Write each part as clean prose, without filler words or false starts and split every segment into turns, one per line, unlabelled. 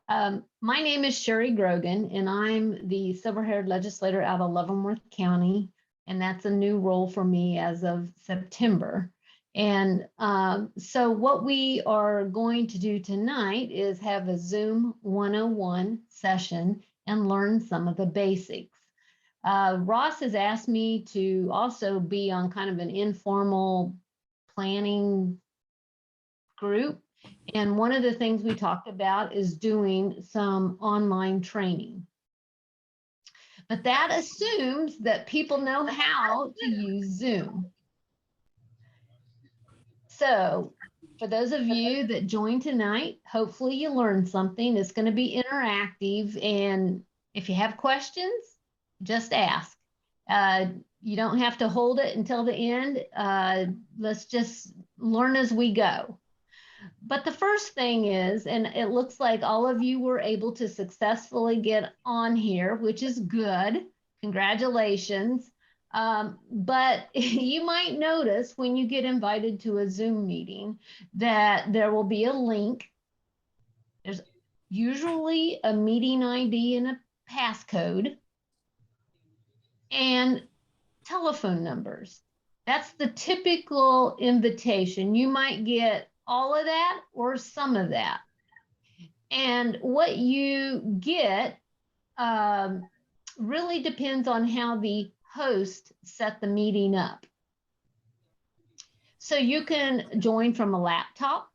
My name is Sherry Grogan, and I'm the silver-haired legislator out of Leavenworth County, and that's a new role for me as of September. And so what we are going to do tonight is have a Zoom 101 session and learn some of the basics. Ross has asked me to also be on kind of an informal planning group. And one of the things we talked about is doing some online training. But that assumes that people know how to use Zoom. So for those of you that joined tonight, hopefully you learned something. It's going to be interactive. And if you have questions, just ask. You don't have to hold it until the end. Let's just learn as we go. But the first thing is, and it looks like all of you were able to successfully get on here, which is good. Congratulations. But you might notice when you get invited to a Zoom meeting that there will be a link. There's usually a meeting ID and a passcode and telephone numbers. That's the typical invitation. You might get all of that or some of that. And what you get really depends on how the host set the meeting up. So you can join from a laptop,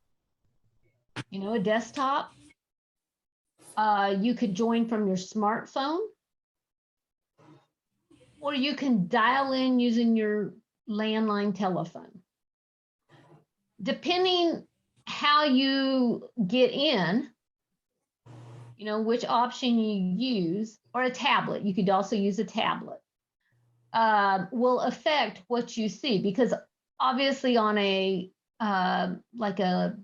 a desktop. You could join from your smartphone, or you can dial in using your landline telephone. Depending how you get in, which option you use, or a tablet, you could also use a tablet, will affect what you see, because obviously on a like a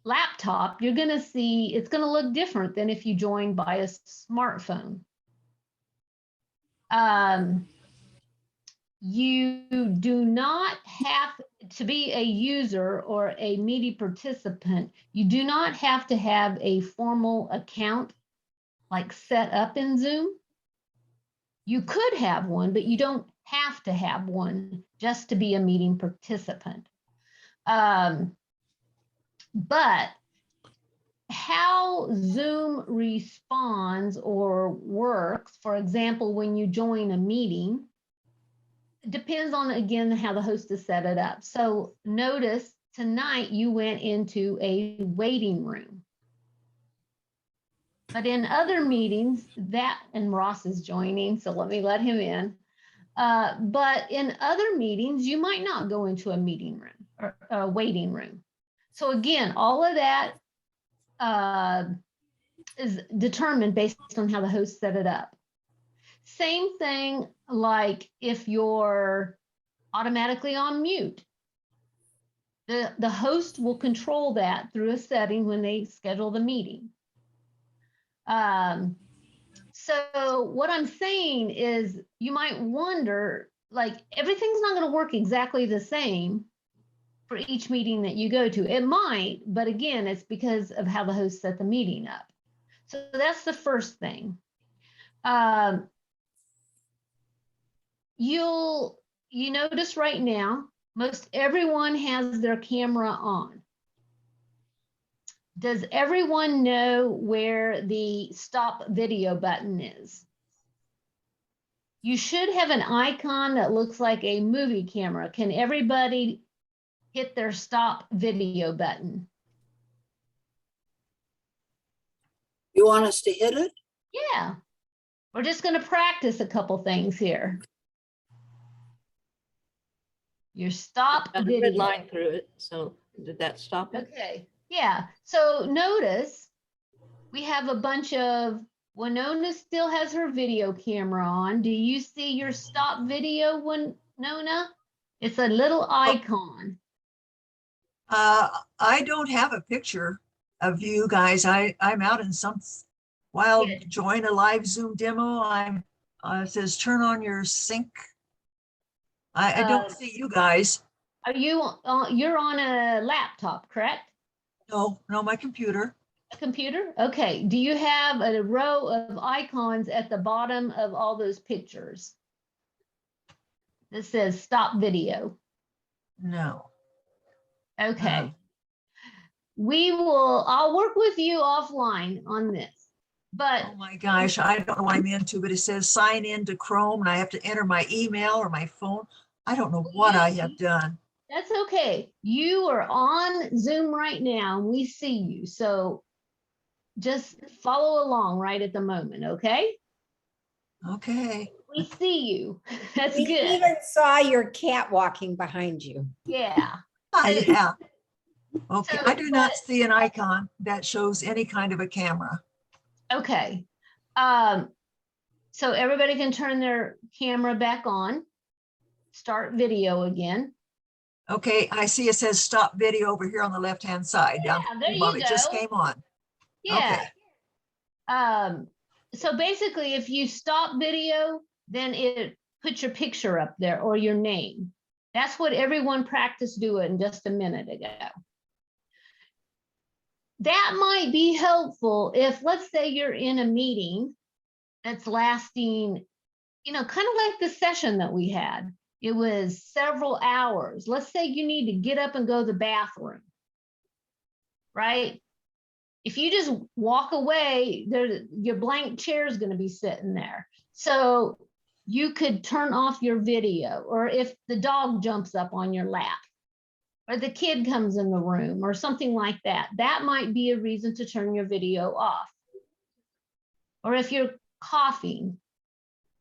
laptop, you're going to see it's going to look different than if you join by a smartphone. You do not have to be a user or a meeting participant. You do not have to have a formal account like set up in Zoom. You could have one, but you don't have to have one just to be a meeting participant. But how Zoom responds or works, for example, when you join a meeting, depends on, again, how the host has set it up. So notice tonight you went into a waiting room. But in other meetings, and Ross is joining, so let me let him in. But in other meetings, you might not go into a meeting room or a waiting room. So again, all of that is determined based on how the host set it up. Same thing like if you're automatically on mute. The host will control that through a setting when they schedule the meeting. So what I'm saying is you might wonder, like, everything's not going to work exactly the same for each meeting that you go to. It might, but again, it's because of how the host set the meeting up. So that's the first thing. You notice right now, most everyone has their camera on. Does everyone know where the stop video button is? You should have an icon that looks like a movie camera. Can everybody hit their stop video button?
You want us to hit it?
Yeah. We're just going to practice a couple things here. Your stop
Got a
video.
red line through it, so did that stop it?
Okay. Yeah. So notice we have a bunch of, Winona still has her video camera on. Do you see your stop video, Winona? It's a little icon.
I don't have a picture of you guys. I'm out in some wild join a live Zoom demo. It says turn on your sync. I don't see you guys.
Are you you're on a laptop, correct?
No, my computer.
A computer? Okay. Do you have a row of icons at the bottom of all those pictures? That says stop video.
No.
Okay. I'll work with you offline on this. But
Oh my gosh, I don't know what I'm into, but it says sign in to Chrome and I have to enter my email or my phone. I don't know what I have done.
that's okay. You are on Zoom right now and we see you. So just follow along right at the moment, okay?
Okay.
We see you. That's
We
good.
even saw your cat walking behind you.
Yeah.
Yeah. Okay,
So,
I do not
but-
see an icon that shows any kind of a camera.
Okay. So everybody can turn their camera back on. Start video again.
Okay, I see it says stop video over here on the left-hand side. down
Yeah,
at
there
the
you
bottom. It just
go.
came on.
Yeah.
Okay.
So basically, if you stop video, then it puts your picture up there or your name. That's what everyone practiced doing just a minute ago. That might be helpful if, let's say, you're in a meeting that's lasting, kind of like the session that we had. It was several hours. Let's say you need to get up and go to the bathroom, right? If you just walk away, your blank chair is going to be sitting there. So you could turn off your video, or if the dog jumps up on your lap, or the kid comes in the room, or something like that, that might be a reason to turn your video off. Or if you're coughing,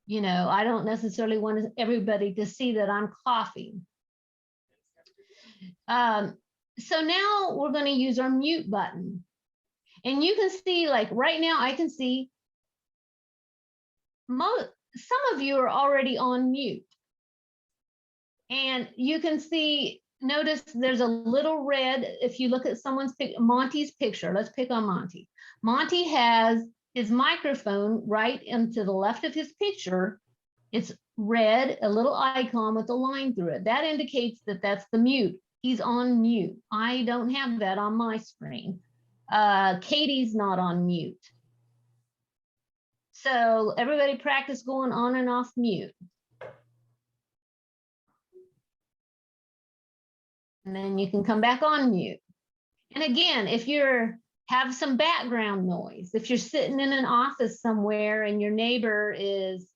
I don't necessarily want everybody to see that I'm coughing. So now we're going to use our mute button. And you can see, like right now, I can see some of you are already on mute. And you can see, notice there's a little red. If you look at Monty's picture, let's pick on Monty. Monty has his microphone right into the left of his picture. It's red, a little icon with a line through it. That indicates that that's the mute. He's on mute. I don't have that on my screen. Katie's not on mute. So everybody practice going on and off mute. And then you can come back on mute. And again, if have some background noise, if you're sitting in an office somewhere and your neighbor is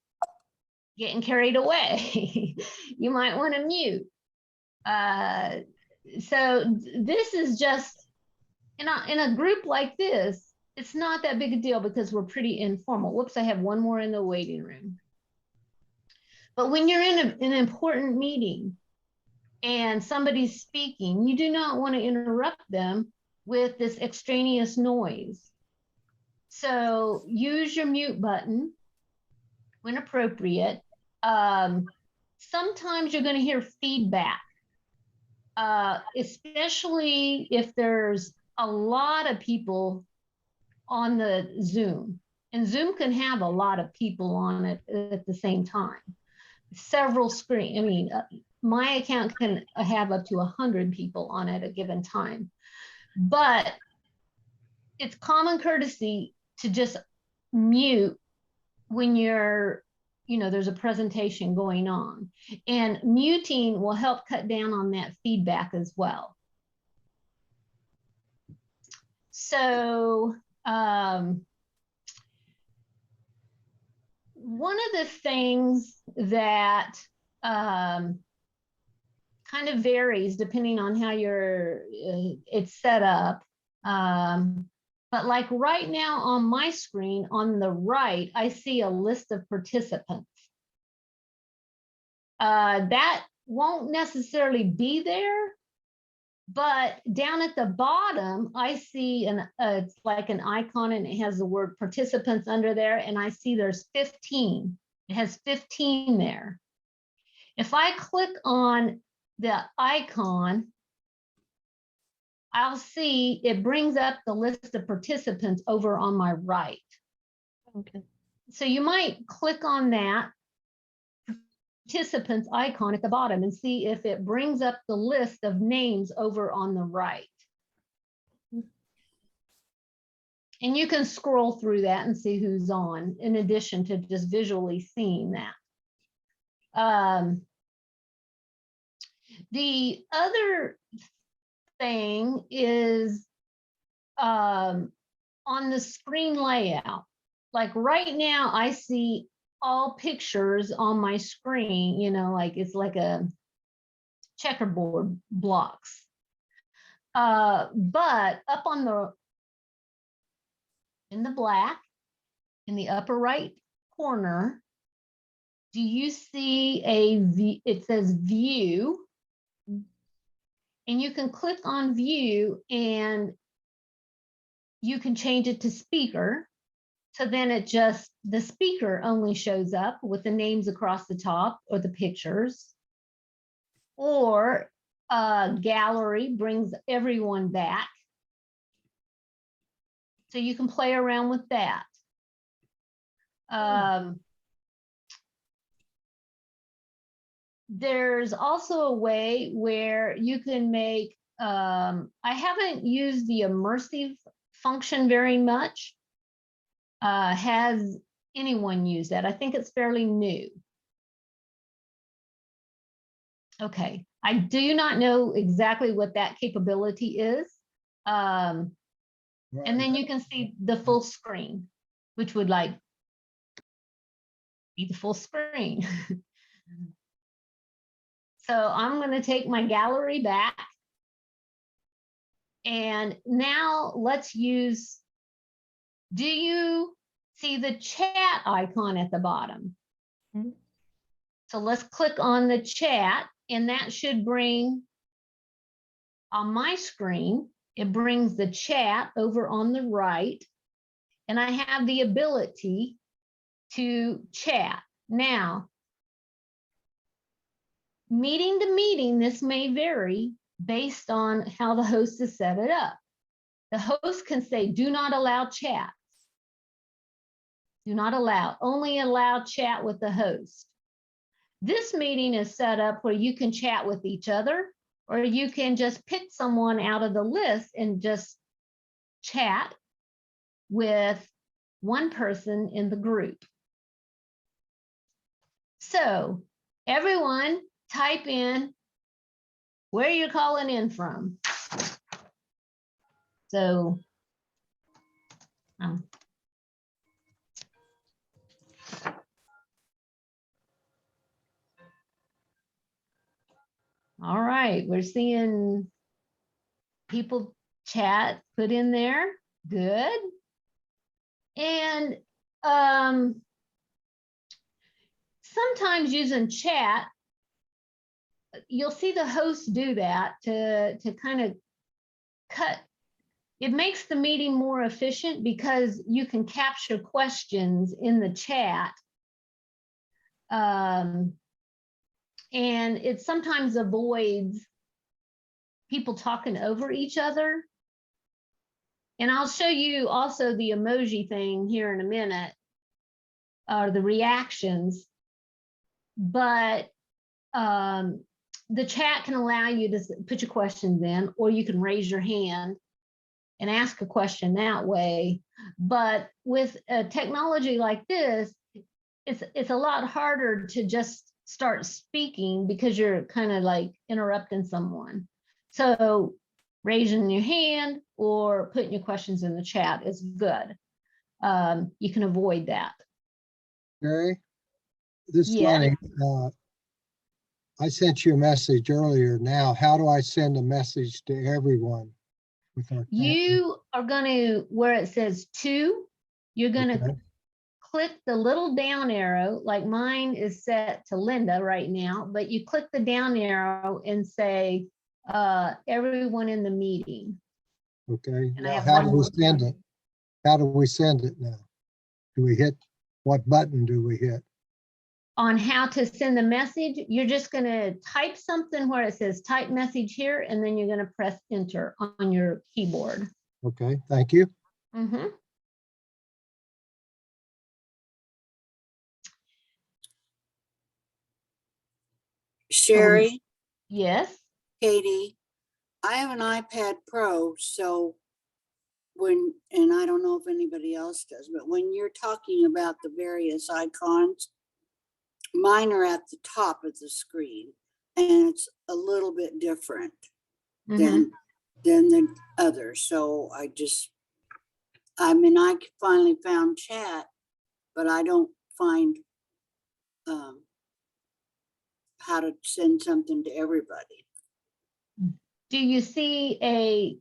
getting carried away, you might want to mute. So this is just, in a group like this, it's not that big a deal because we're pretty informal. Whoops, I have one more in the waiting room. But when you're in an important meeting and somebody's speaking, you do not want to interrupt them with this extraneous noise. So use your mute button when appropriate. Sometimes you're going to hear feedback, especially if there's a lot of people on the Zoom. And Zoom can have a lot of people on it at the same time. Several screens. My account can have up to 100 people on it at a given time. But it's common courtesy to just mute when there's a presentation going on. And muting will help cut down on that feedback as well. So one of the things that kind of varies depending on how it's set up. But like right now on my screen on the right, I see a list of participants. That won't necessarily be there, but down at the bottom, I see it's like an icon and it has the word participants under there, and I see there's 15. It has 15 there. If I click on the icon, I'll see it brings up the list of participants over on my right.
Okay.
So you might click on that participants icon at the bottom and see if it brings up the list of names over on the right. And you can scroll through that and see who's on, in addition to just visually seeing that. The other thing is on the screen layout. Like right now, I see all pictures on my screen, you know, like it's like a checkerboard blocks. But up on in the black, in the upper right corner, do you see it says view? And you can click on view and you can change it to speaker. So then the speaker only shows up with the names across the top or the pictures. Or gallery brings everyone back. So you can play around with that. There's also a way where you can make, I haven't used the immersive function very much. Has anyone used that? I think it's fairly new. Okay, I do not know exactly what that capability is. And then you can see the full screen, which would like be the full screen. So I'm going to take my gallery back. And now let's use, do you see the chat icon at the bottom?
Mhm.
So let's click on the chat, and that should bring on my screen, it brings the chat over on the right, and I have the ability to chat. Now, meeting to meeting, this may vary based on how the host has set it up. The host can say, do not allow chats. Do not allow, only allow chat with the host. This meeting is set up where you can chat with each other, or you can just pick someone out of the list and just chat with one person in the group. So everyone type in where you're calling in from. So all right, we're seeing people chat put in there. Good. And sometimes using chat, you'll see the host do that to kind of cut. It makes the meeting more efficient because you can capture questions in the chat. And it sometimes avoids people talking over each other. And I'll show you also the emoji thing here in a minute, or the reactions. But the chat can allow you to put your questions in, or you can raise your hand and ask a question that way. But with a technology like this, it's a lot harder to just start speaking because you're kind of like interrupting someone. So raising your hand or putting your questions in the chat is good. You can avoid that.
Gary, this is
Yeah.
Lenny. I sent you a message earlier. Now, how do I send a message to everyone with our?
You are going to, where it says to, you're going to
Okay.
click the little down arrow, like mine is set to Linda right now, but you click the down arrow and say, everyone in the meeting.
Okay.
And I
Now,
have
how
one
do we
more
send it? How do we send it now? Do we hit, what button do we hit?
On how to send the message, you're just going to type something where it says type message here, and then you're going to press enter on your keyboard.
Okay, thank you.
Mm-hmm.
Sherry,
Yes.
Katie, I have an iPad Pro, so and I don't know if anybody else does, but when you're talking about the various icons, mine are at the top of the screen and it's a little bit different
Mhm.
than the others. So I mean, I finally found chat, but I don't find how to send something to everybody.
Do you see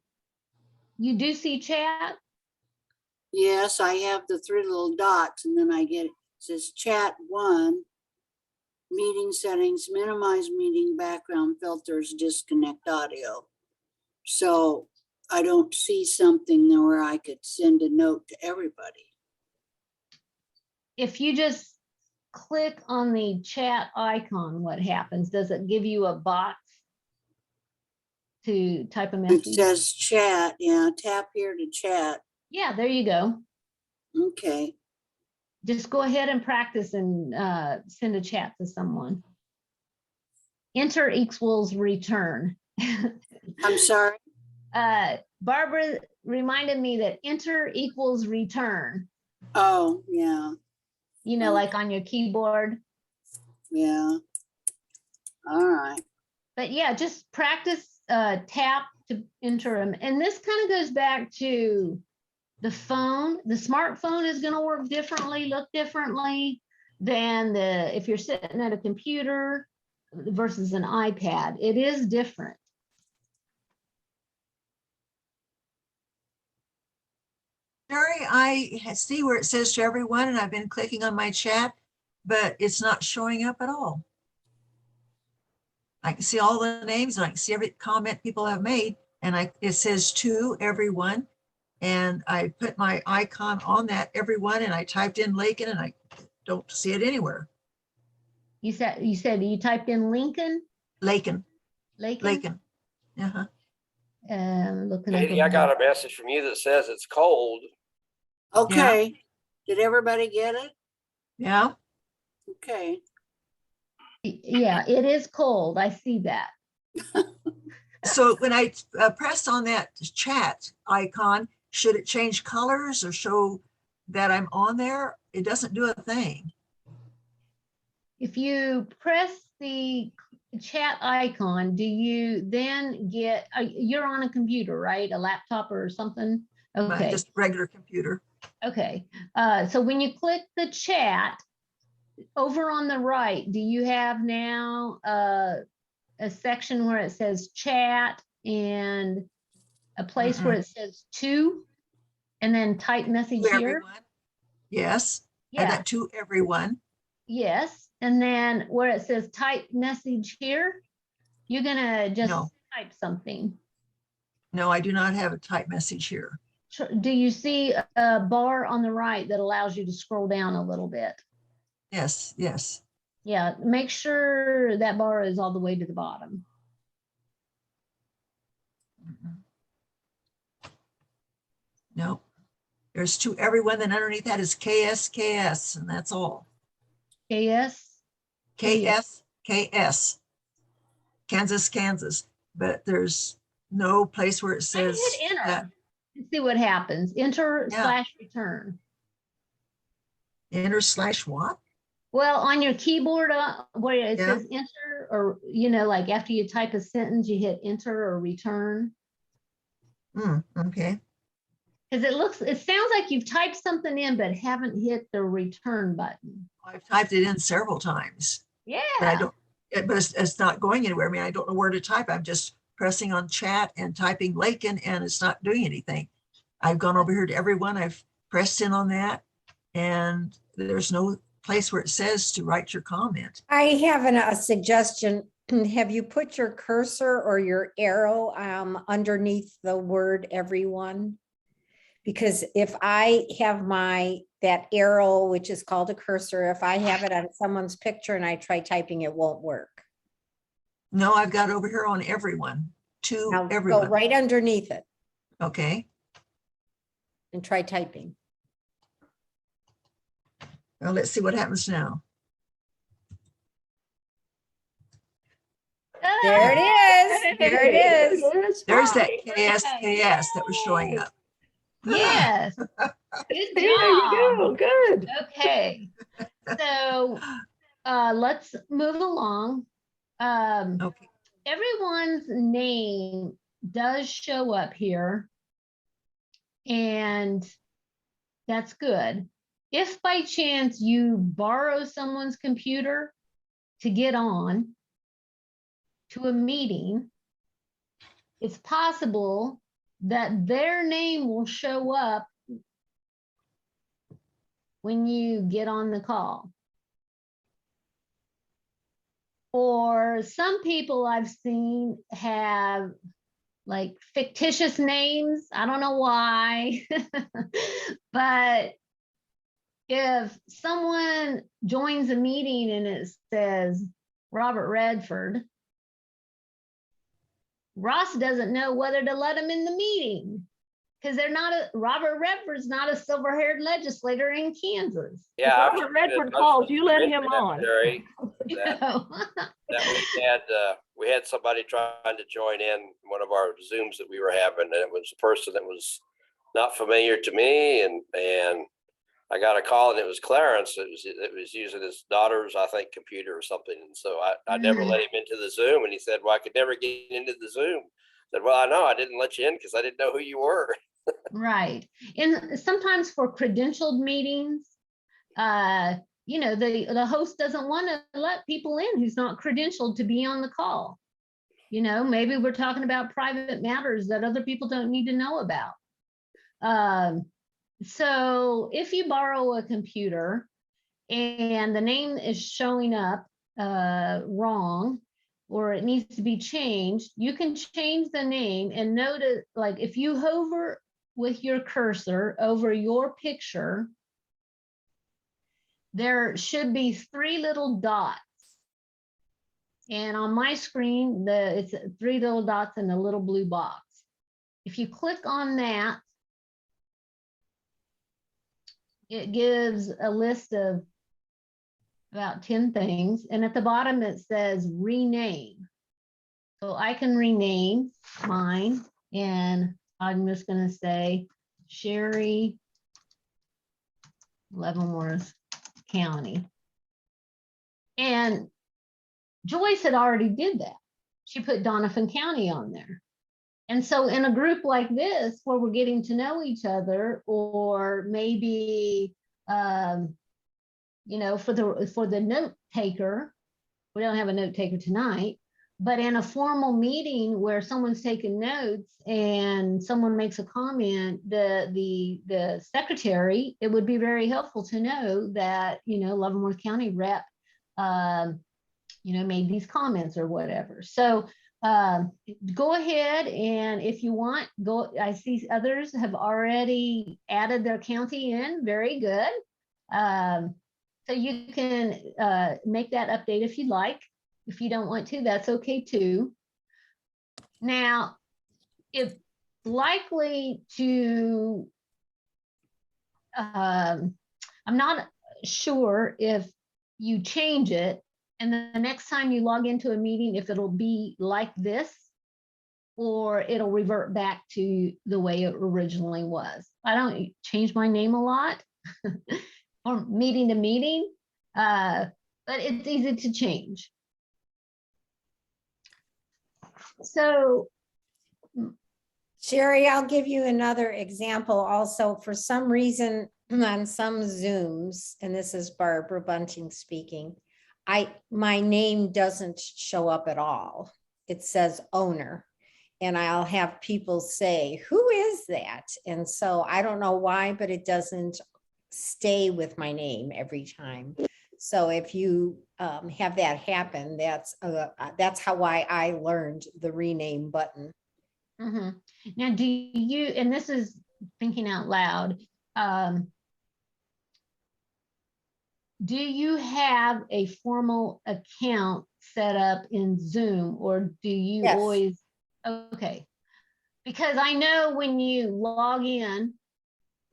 you do see chat?
Yes, I have the 3 little dots and then it says chat 1, meeting settings, minimize meeting background filters, disconnect audio. So I don't see something there where I could send a note to everybody.
If you just click on the chat icon, what happens? Does it give you a box to type a
It
message?
says chat, yeah, tap here to chat.
Yeah, there you go.
Okay,
Just go ahead and practice and send a chat to someone. Enter equals return.
I'm sorry.
Barbara reminded me that enter equals return,
Oh, yeah,
you know, like on your keyboard.
yeah. All right.
But yeah, just practice tap to enter them. And this kind of goes back to the phone. The smartphone is going to work differently, look differently than if you're sitting at a computer versus an iPad. It is different.
Jerry, I see where it says to everyone, and I've been clicking on my chat, but it's not showing up at all. I can see all the names and I can see every comment people have made, and it says to everyone. And I put my icon on that everyone, and I typed in Lakin, and I don't see it anywhere.
You said you typed in Lincoln?
Lakin.
Lakin?
Uh-huh.
Looking at
Katie, I got a message from you that says it's cold.
Okay. Did everybody get it?
Yeah.
Okay.
Yeah, it is cold. I see that.
So when I press on that chat icon, should it change colors or show that I'm on there? It doesn't do a thing.
If you press the chat icon, do you then get, you're on a computer, right? A laptop or something? Okay.
Just regular computer.
Okay. So when you click the chat, over on the right, do you have now a section where it says chat and a place where it says to, and then type message
To
here?
everyone. Yes.
Yeah.
And that to everyone.
Yes. And then where it says type message here, you're gonna just
No.
type something.
No, I do not have a type message here.
Do you see a bar on the right that allows you to scroll down a little bit?
Yes, yes.
Yeah, make sure that bar is all the way to the bottom.
No. There's to everyone, then underneath that is KS, and that's all.
KS?
KS, Kansas. But there's no place where it says
Hit enter
that.
and see what happens. Enter
Yeah.
/ return.
Enter / what?
Well, on your keyboard where it
Yeah.
says enter, or, you know, like after you type a sentence, you hit enter or return.
Okay.
Because it sounds like you've typed something in, but haven't hit the return button.
I've typed it in several times.
Yeah.
But I don't, but it's not going anywhere. I mean, I don't know where to type. I'm just pressing on chat and typing Lakin, and it's not doing anything. I've gone over here to everyone. I've pressed in on that, and there's no place where it says to write your comment.
I have a suggestion. Have you put your cursor or your arrow underneath the word everyone? Because if I have that arrow, which is called a cursor, if I have it on someone's picture and I try typing, it won't work.
No, I've got over here on everyone, to
Now go
everyone.
right underneath it
Okay.
and try typing.
Well, let's see what happens now.
There it is. There it is.
There's that KS that was showing up.
Yes. Good
There you
job.
go. Good.
Okay. So let's move along.
Okay.
Everyone's name does show up here, and that's good. If by chance you borrow someone's computer to get on to a meeting, it's possible that their name will show up when you get on the call. Or some people I've seen have like fictitious names. I don't know why, but if someone joins a meeting and it says Robert Redford, Ross doesn't know whether to let him in the meeting because Robert Redford's not a silver-haired legislator in Kansas.
Yeah.
If
I've
Robert
seen
Redford
it.
calls, you let
It's
him on.
necessary
You
that-
know?
that we had somebody trying to join in one of our Zooms that we were having, and it was a person that was not familiar to me, and I got a call, and it was Clarence. It was using his daughter's, I think, computer or something, and so I never
Mhm.
let him into the Zoom, and he said, "Well, I could never get into the Zoom." I said, "Well, I know I didn't let you in because I didn't know who you were."
Right. And sometimes for credentialed meetings, the host doesn't want to let people in who's not credentialed to be on the call. Maybe we're talking about private matters that other people don't need to know about. So if you borrow a computer and the name is showing up wrong, or it needs to be changed, you can change the name and notice, like if you hover with your cursor over your picture, there should be 3 little dots. And on my screen, it's 3 little dots in a little blue box. If you click on that, it gives a list of about 10 things. And at the bottom, it says rename. So I can rename mine, and I'm just going to say Sherry Leavenworth County. And Joyce had already did that. She put Donovan County on there. And so in a group like this, where we're getting to know each other, or maybe, for the note taker, we don't have a note taker tonight, but in a formal meeting where someone's taking notes and someone makes a comment, the secretary, it would be very helpful to know that, Leavenworth County rep, made these comments or whatever. So go ahead, and if you want, I see others have already added their county in. Very good. So you can make that update if you'd like. If you don't want to, that's okay too. Now, it's likely to, I'm not sure if you change it and then the next time you log into a meeting, if it'll be like this, or it'll revert back to the way it originally was. I don't change my name a lot from meeting to meeting, but it's easy to change. So,
Sherry, I'll give you another example also. For some reason, on some Zooms, and this is Barbara Bunting speaking, my name doesn't show up at all. It says owner, and I'll have people say, who is that? And so I don't know why, but it doesn't stay with my name every time. So if you have that happen, that's how I learned the rename button.
now do you, and this is thinking out loud, do you have a formal account set up in Zoom, or do you
Yes.
always, okay. Because I know when you log in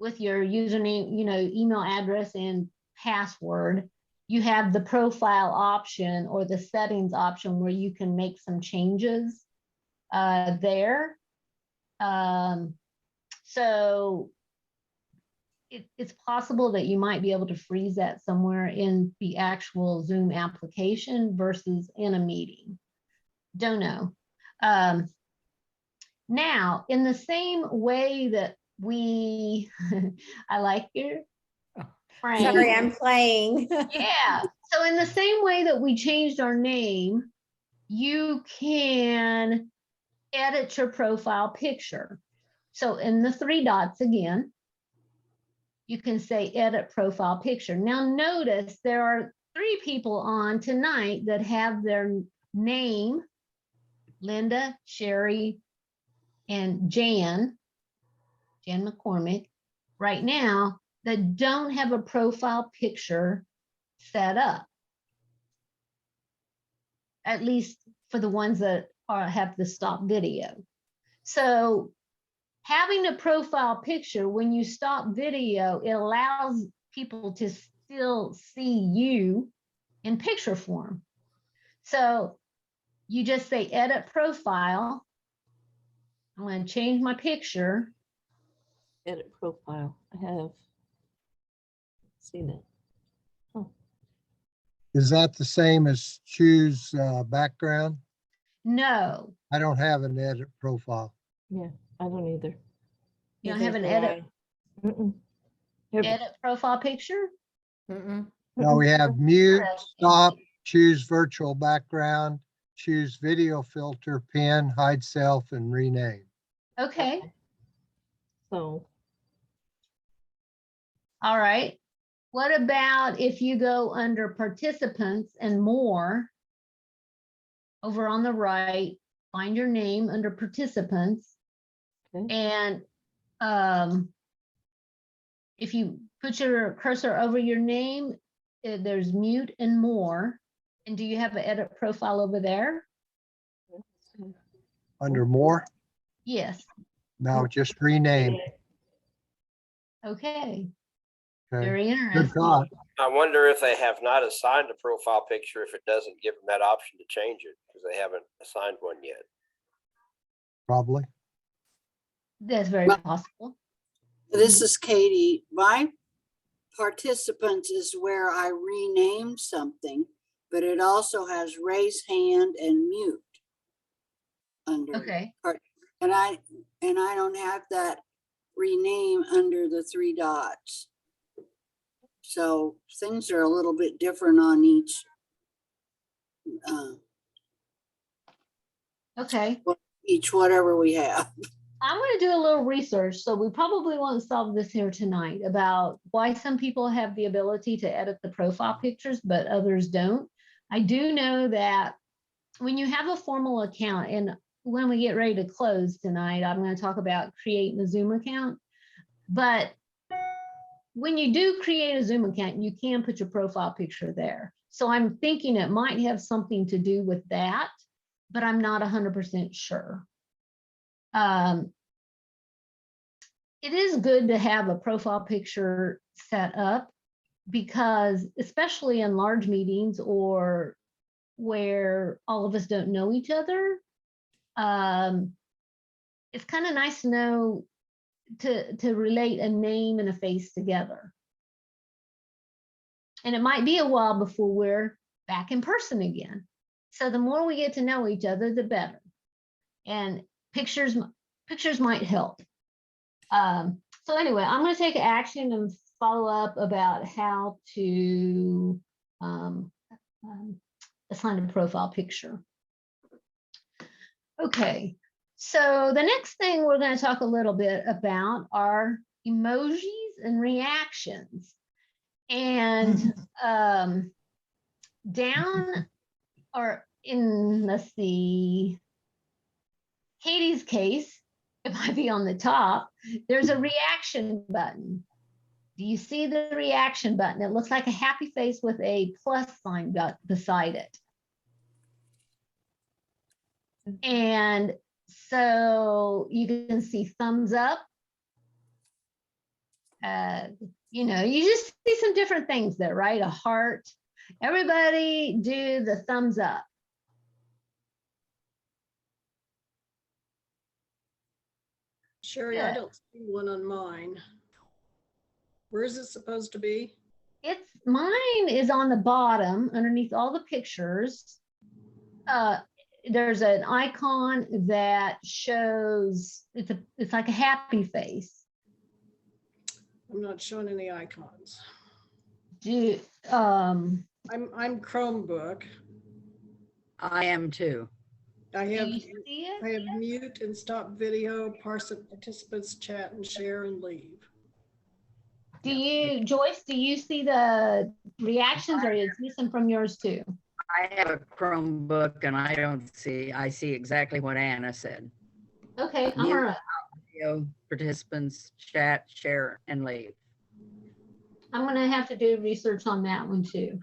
with your username, email address and password, you have the profile option or the settings option where you can make some changes there. So it's possible that you might be able to freeze that somewhere in the actual Zoom application versus in a meeting. Don't know. Now, in the same way that we, I like your Frank.
Sorry, I'm playing.
Yeah. So in the same way that we changed our name, you can edit your profile picture. So in the three dots again, you can say edit profile picture. Now notice there are 3 people on tonight that have their name, Linda, Sherry, and Jan McCormick, right now, that don't have a profile picture set up. At least for the ones that have the stop video. So having a profile picture, when you stop video, it allows people to still see you in picture form. So you just say edit profile. I'm going to change my picture.
Edit profile. I have seen it.
Is that the same as choose background?
No,
I don't have an edit profile.
Yeah, I don't either.
you don't
Neither
have an
do
edit
I. Mm-mm. Every-
edit profile picture.
Mm-mm.
No, we have mute,
Interesting.
stop, choose virtual background, choose video filter, pin, hide self, and rename.
Okay.
So,
All right. What about if you go under participants and more, over on the right, find your name under participants.
Okay.
And if you put your cursor over your name, there's mute and more. And do you have an edit profile over there?
Under more,
Yes.
no, just rename.
Okay.
Okay,
Very
good
interesting.
thought.
I wonder if they have not assigned a profile picture, if it doesn't give them that option to change it, because they haven't assigned one yet.
Probably.
That's very
Well-
possible.
This is Katie. My participants is where I renamed something, but it also has raise hand and mute under.
Okay.
And I don't have that rename under the 3 dots. So things are a little bit different on
Okay.
each whatever we have.
I'm going to do a little research. So we probably won't solve this here tonight about why some people have the ability to edit the profile pictures, but others don't. I do know that when you have a formal account, and when we get ready to close tonight, I'm going to talk about creating a Zoom account. But when you do create a Zoom account, you can put your profile picture there. So I'm thinking it might have something to do with that, but I'm not 100% sure. It is good to have a profile picture set up because, especially in large meetings or where all of us don't know each other, it's kind of nice to know to relate a name and a face together. And it might be a while before we're back in person again. So the more we get to know each other, the better. And pictures might help. So anyway, I'm going to take action and follow up about how to assign a profile picture. Okay, so the next thing we're going to talk a little bit about are emojis and reactions. And down or in, let's see, Katie's case, it might be on the top, there's a reaction button. Do you see the reaction button? It looks like a happy face with a plus sign beside it. And so you can see thumbs up. You know, you just see some different things there, right? A heart. Everybody do the thumbs up.
Sherry, I
Good.
don't see one on mine. Where is it supposed to be?
Mine is on the bottom underneath all the pictures. There's an icon that shows, it's like a happy face.
I'm not showing any icons.
Do,
I'm Chromebook.
I am too.
I
do
have
you see
I
it?
have mute and stop video, participants chat and share and leave.
Joyce, do you see the reactions or is this one from yours too?
I have a Chromebook and I see exactly what Anna said.
Okay, all
Mute.
right.
Video, participants, chat, share, and leave.
I'm gonna have to do research on that one too.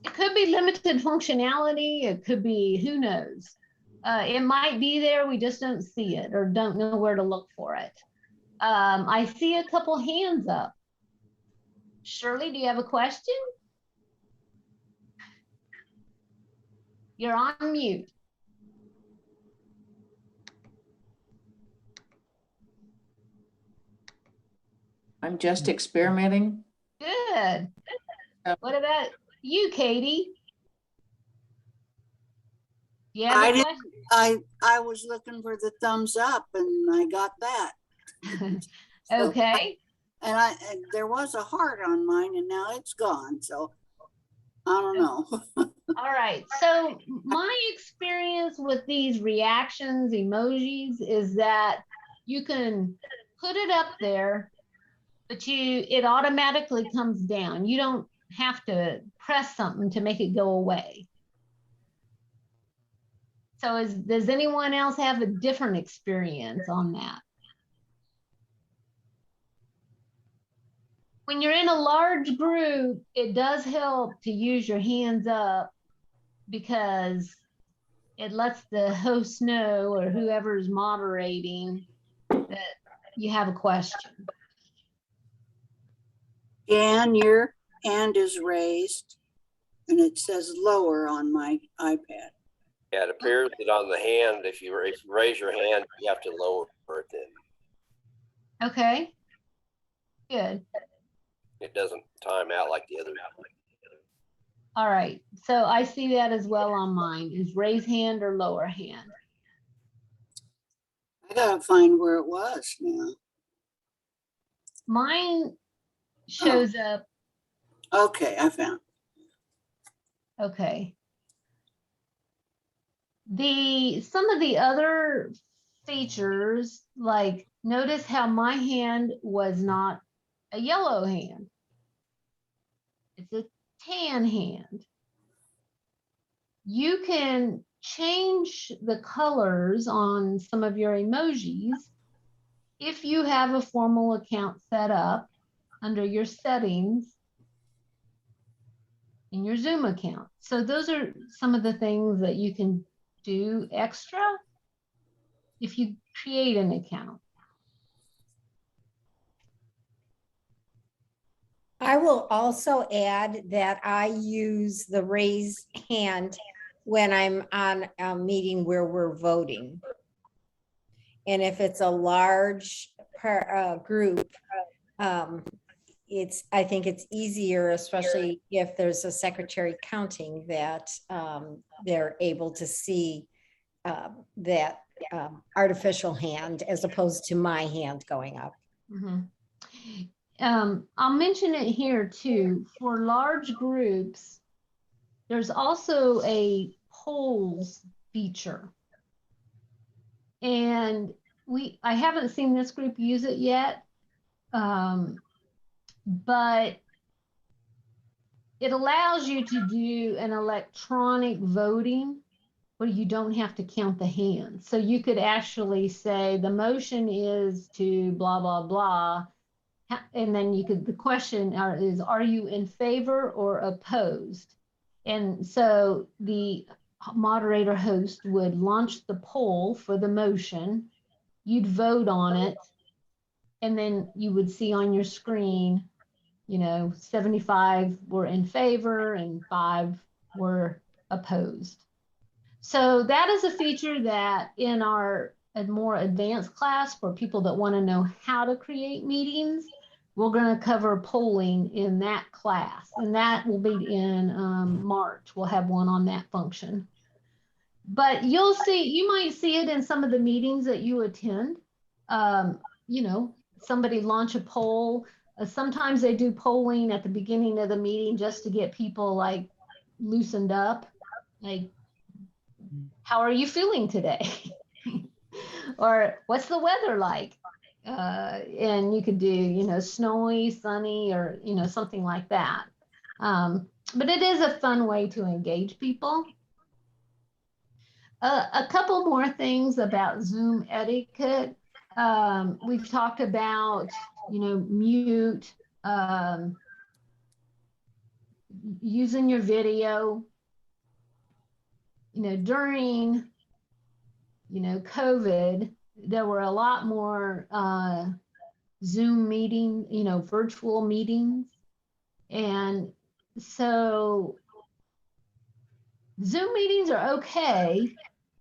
It could be limited functionality. It could be, who knows? It might be there. We just don't see it or don't know where to look for it. I see a couple hands up. Shirley, do you have a question? You're on mute.
I'm just experimenting.
Good. What about you, Katie? Do you have
I
a
didn't- I was looking for the thumbs up and I got that.
question?
So-
Okay.
And there was a heart on mine and now it's gone. So I don't know.
All right. So my experience with these reactions, emojis, is that you can put it up there, but it automatically comes down. You don't have to press something to make it go away. So does anyone else have a different experience on that? When you're in a large group, it does help to use your hands up because it lets the host know or whoever's moderating that you have a question.
Jan, your hand is raised and it says lower on my iPad.
Yeah, it appears that on the hand, if you raise your hand, you have to lower it then.
Okay, good.
It doesn't time out like the other.
All right, so I see that as well on mine, is raise hand or lower hand.
I gotta find where it was now.
Mine shows up,
Okay, I found.
okay. Some of the other features, like notice how my hand was not a yellow hand. It's a tan hand. You can change the colors on some of your emojis if you have a formal account set up under your settings in your Zoom account. So those are some of the things that you can do extra if you create an account.
I will also add that I use the raise hand when I'm on a meeting where we're voting. And if it's a large group, I think it's easier, especially if there's a secretary counting, that they're able to see that artificial hand as opposed to my hand going up.
Mhm. I'll mention it here too. For large groups, there's also a polls feature. And I haven't seen this group use it yet, but it allows you to do an electronic voting where you don't have to count the hands. So you could actually say the motion is to blah, blah, blah. And then the question is, are you in favor or opposed? And so the moderator host would launch the poll for the motion. You'd vote on it. And then you would see on your screen, 75 were in favor and 5 were opposed. So that is a feature that in our a more advanced class for people that want to know how to create meetings. We're going to cover polling in that class, and that will be in March. We'll have one on that function. But you'll see, you might see it in some of the meetings that you attend. You know, somebody launch a poll. Sometimes they do polling at the beginning of the meeting just to get people like loosened up. Like, how are you feeling today? Or what's the weather like? And you could do, you know, snowy, sunny, or, you know, something like that. But it is a fun way to engage people. A couple more things about Zoom etiquette. We've talked about, you know, mute, using your video. You know, during, you know, COVID, there were a lot more Zoom meeting, you know, virtual meetings. And so Zoom meetings are okay,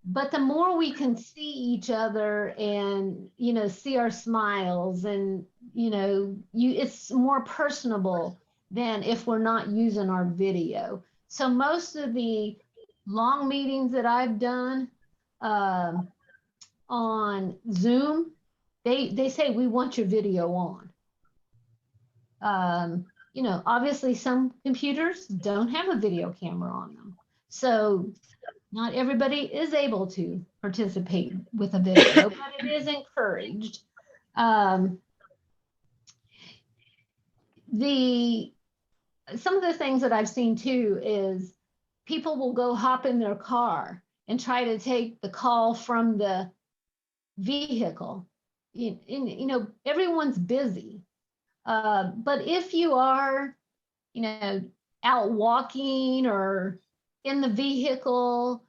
but the more we can see each other and, you know, see our smiles and, you know, it's more personable than if we're not using our video. So most of the long meetings that I've done on Zoom, they say, we want your video on. You know, obviously some computers don't have a video camera on them. So not everybody is able to participate with a video, but it is encouraged. Some of the things that I've seen too is people will go hop in their car and try to take the call from the vehicle. You know, everyone's busy. But if you are, you know, out walking or in the vehicle,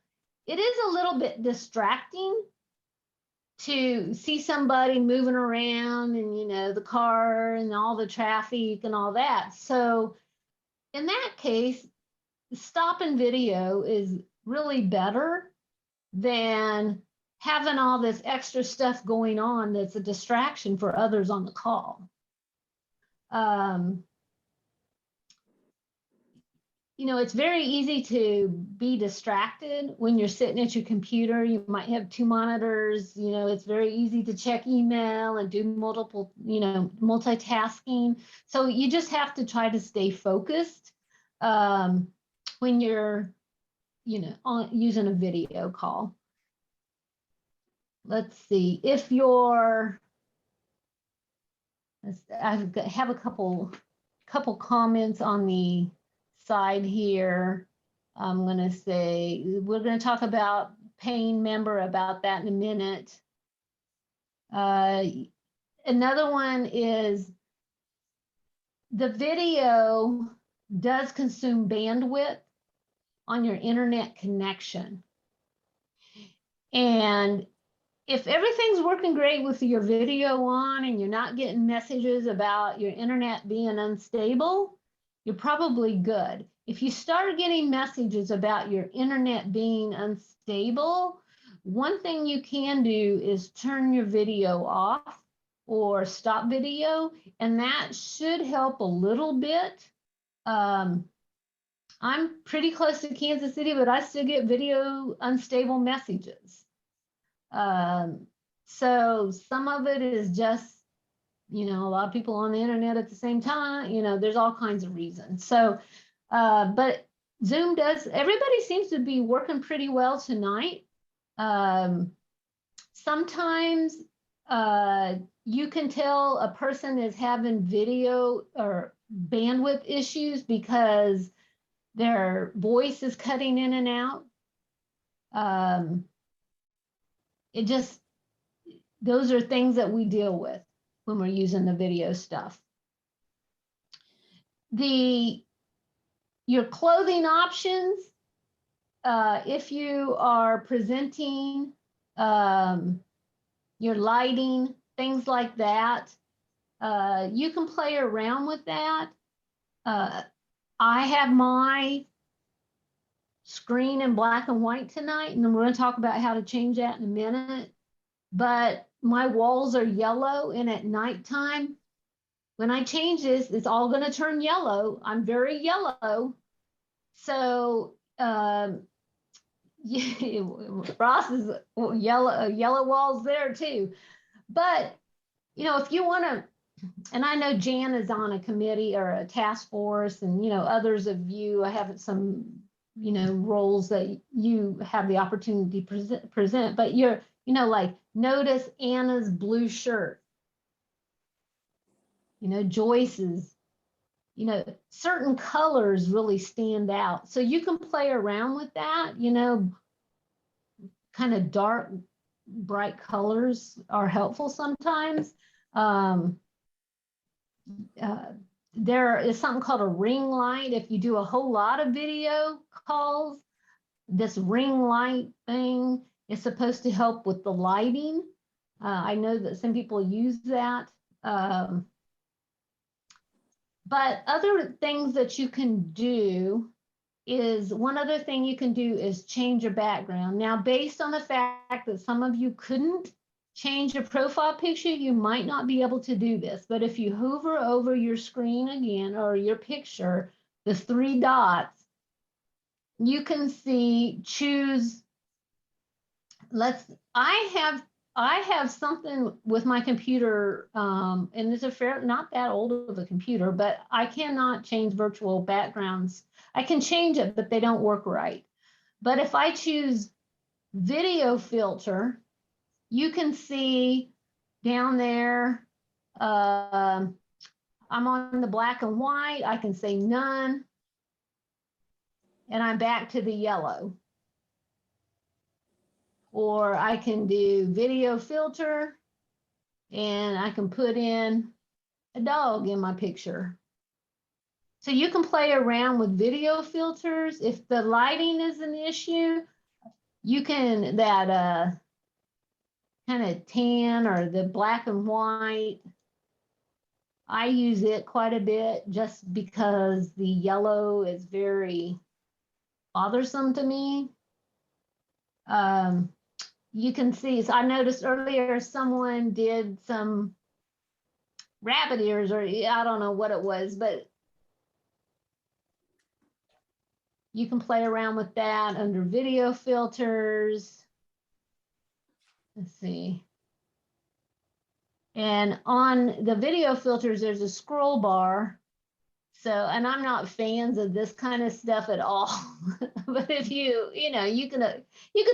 it is a little bit distracting to see somebody moving around and, you know, the car and all the traffic and all that. So in that case, stop and video is really better than having all this extra stuff going on that's a distraction for others on the call. You know, it's very easy to be distracted when you're sitting at your computer. You might have two monitors, you know, it's very easy to check email and do multiple, you know, multitasking. So you just have to try to stay focused when you're, you know, using a video call. Let's see, if you're, I have a couple comments on the side here. I'm going to say, we're going to talk about paying member, about that in a minute. Another one is the video does consume bandwidth on your internet connection. And if everything's working great with your video on and you're not getting messages about your internet being unstable, you're probably good. If you start getting messages about your internet being unstable, one thing you can do is turn your video off or stop video, and that should help a little bit. I'm pretty close to Kansas City, but I still get video unstable messages. So some of it is just, you know, a lot of people on the internet at the same time, you know, there's all kinds of reasons. So, but Zoom does, everybody seems to be working pretty well tonight. Sometimes you can tell a person is having video or bandwidth issues because their voice is cutting in and out. It just, those are things that we deal with when we're using the video stuff. Your clothing options, if you are presenting, your lighting, things like that, you can play around with that. I have my screen in black and white tonight, and then we're going to talk about how to change that in a minute. but my walls are yellow, and at nighttime, when I change this, it's all going to turn yellow. I'm very yellow. So Ross is yellow walls there too. But, you know, if you want to, and I know Jan is on a committee or a task force, and, you know, others of you have some, you know, roles that you have the opportunity to present, but you're, you know, like, notice Anna's blue shirt, you know, Joyce's, you know, certain colors really stand out. So you can play around with that, you know, kind of dark, bright colors are helpful sometimes. There is something called a ring light. If you do a whole lot of video calls, this ring light thing is supposed to help with the lighting. I know that some people use that. But other things that you can do is, one other thing you can do is change your background. Now, based on the fact that some of you couldn't change your profile picture, you might not be able to do this. But if you hover over your screen again, or your picture, the 3 dots, you can see, choose, I have something with my computer, and it's not that old of a computer, but I cannot change virtual backgrounds. I can change it, but they don't work right. But if I choose video filter, you can see down there, I'm on the black and white. I can say none, and I'm back to the yellow. Or I can do video filter, and I can put in a dog in my picture. So you can play around with video filters. If the lighting is an issue, you can, that kind of tan or the black and white, I use it quite a bit just because the yellow is very bothersome to me. You can see, so I noticed earlier someone did some rabbit ears, or I don't know what it was, but you can play around with that under video filters. Let's see. And on the video filters, there's a scroll bar. So, and I'm not fans of this kind of stuff at all. But if you know, you can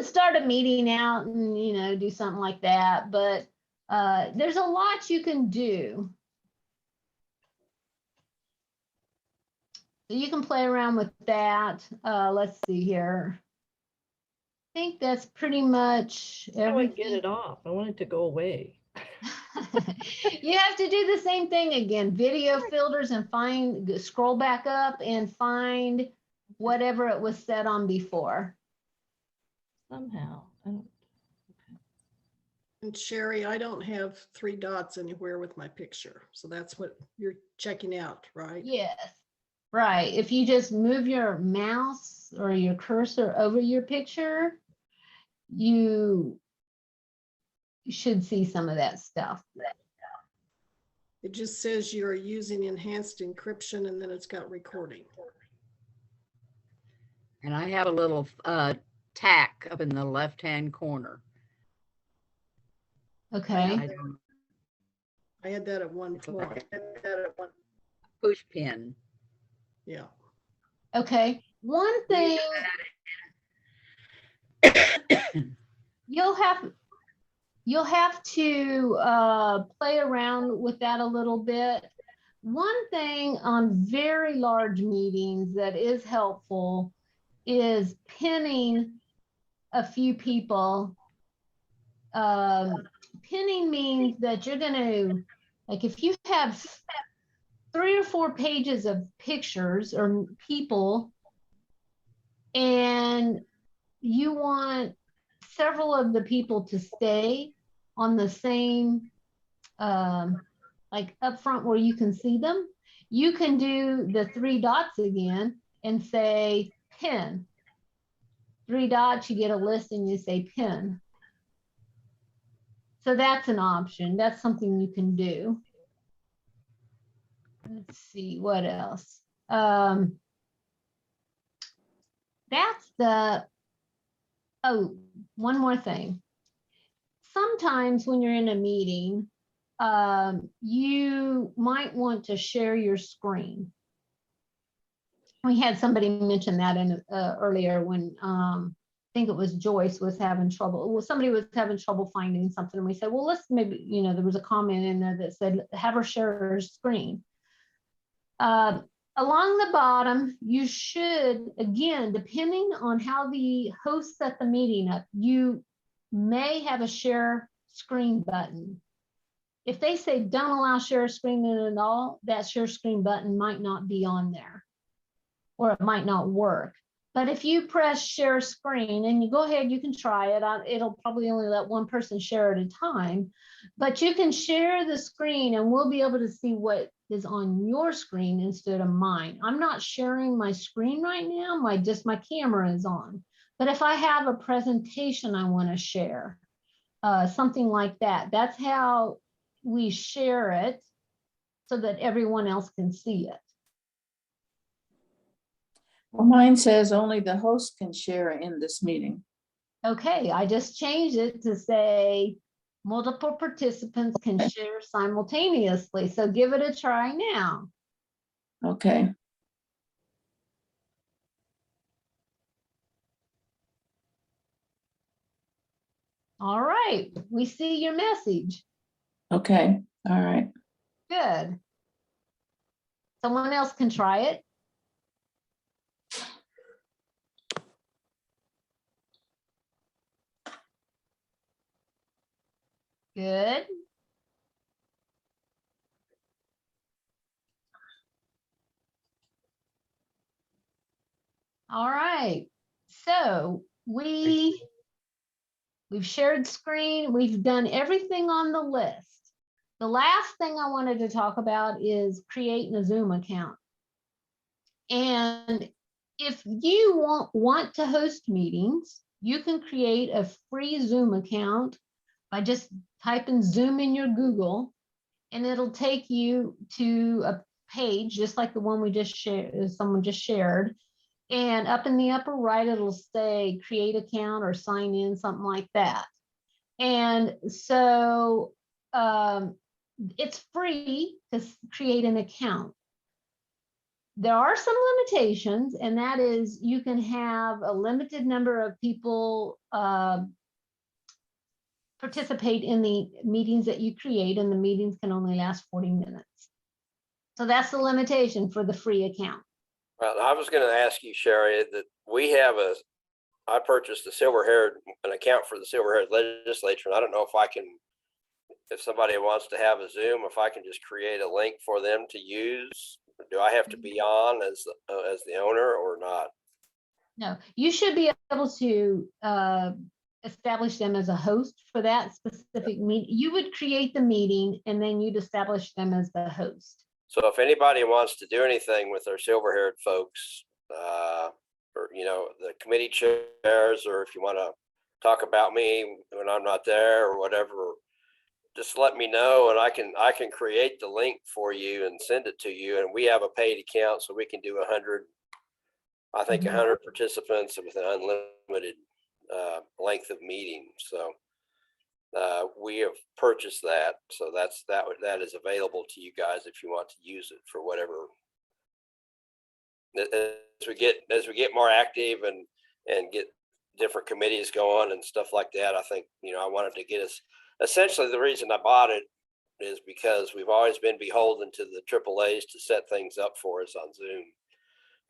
start a meeting out and, you know, do something like that. But there's a lot you can do. So you can play around with that. Let's see here. I think that's pretty much
How do I
everything.
get it off? I want it to go away.
You have to do the same thing again, video filters, and scroll back up and find whatever it was set on before.
Somehow, I don't.
And Sherry, I don't have 3 dots anywhere with my picture. So that's what you're checking out, right?
Yes, right. If you just move your mouse or your cursor over your picture, you should see some of that stuff.
It just says you're using enhanced encryption, and then it's got recording.
And I have a little tack up in the left-hand corner.
Okay.
I had that at one point.
Push pin.
Yeah.
Okay. One thing you'll have to play around with that a little bit. One thing on very large meetings that is helpful is pinning a few people. Pinning means that you're going to, like, if you have 3 or 4 pages of pictures or people, and you want several of the people to stay on the same, like up front where you can see them, you can do the 3 dots again and say pin. 3 dots, you get a list and you say pin. So that's an option. That's something you can do. Let's see, what else? That's the, oh, one more thing. Sometimes when you're in a meeting, you might want to share your screen. We had somebody mention that in earlier when I think it was Joyce was having trouble. Well, somebody was having trouble finding something, and we said, well, let's maybe, you know, there was a comment in there that said, have her share her screen. Along the bottom, you should, again, depending on how the host set the meeting up, you may have a share screen button. If they say don't allow share screen at all, that share screen button might not be on there, or it might not work. But if you press share screen, and you go ahead, you can try it. It'll probably only let one person share at a time, but you can share the screen and we'll be able to see what is on your screen instead of mine. I'm not sharing my screen right now, just my camera is on. But if I have a presentation I want to share, something like that, that's how we share it so that everyone else can see it.
Well, mine says only the host can share in this meeting.
Okay, I just changed it to say multiple participants can share simultaneously. So give it a try now.
Okay.
All right, we see your message.
Okay. All right.
Good. Someone else can try it. Good. All right. So we've shared screen. We've done everything on the list. The last thing I wanted to talk about is creating a Zoom account. And if you want to host meetings, you can create a free Zoom account by just typing Zoom in your Google, and it'll take you to a page just like the one we just shared, someone just shared. And up in the upper right, it'll say create account or sign in, something like that. And so it's free to create an account. There are some limitations, and that is you can have a limited number of people participate in the meetings that you create, and the meetings can only last 40 minutes. So that's the limitation for the free account.
Well, I was going to ask you, Sherry, that I purchased an account for the Silver-Haired Legislature, and I don't know if somebody wants to have a Zoom, if I can just create a link for them to use. Do I have to be on as the owner or not?
No, you should be able to establish them as a host for that specific meeting. You would create the meeting and then you'd establish them as the host.
So if anybody wants to do anything with their Silver-Haired folks, or, you know, the committee chairs, or if you want to talk about me when I'm not there or whatever, just let me know and I can create the link for you and send it to you. And we have a paid account, so we can do 100 participants with an unlimited length of meeting. So we have purchased that, so that is available to you guys if you want to use it for whatever. As we get more active and get different committees going and stuff like that, I think, you know, I wanted to get us. Essentially, the reason I bought it is because we've always been beholden to the AAAs to set things up for us on Zoom.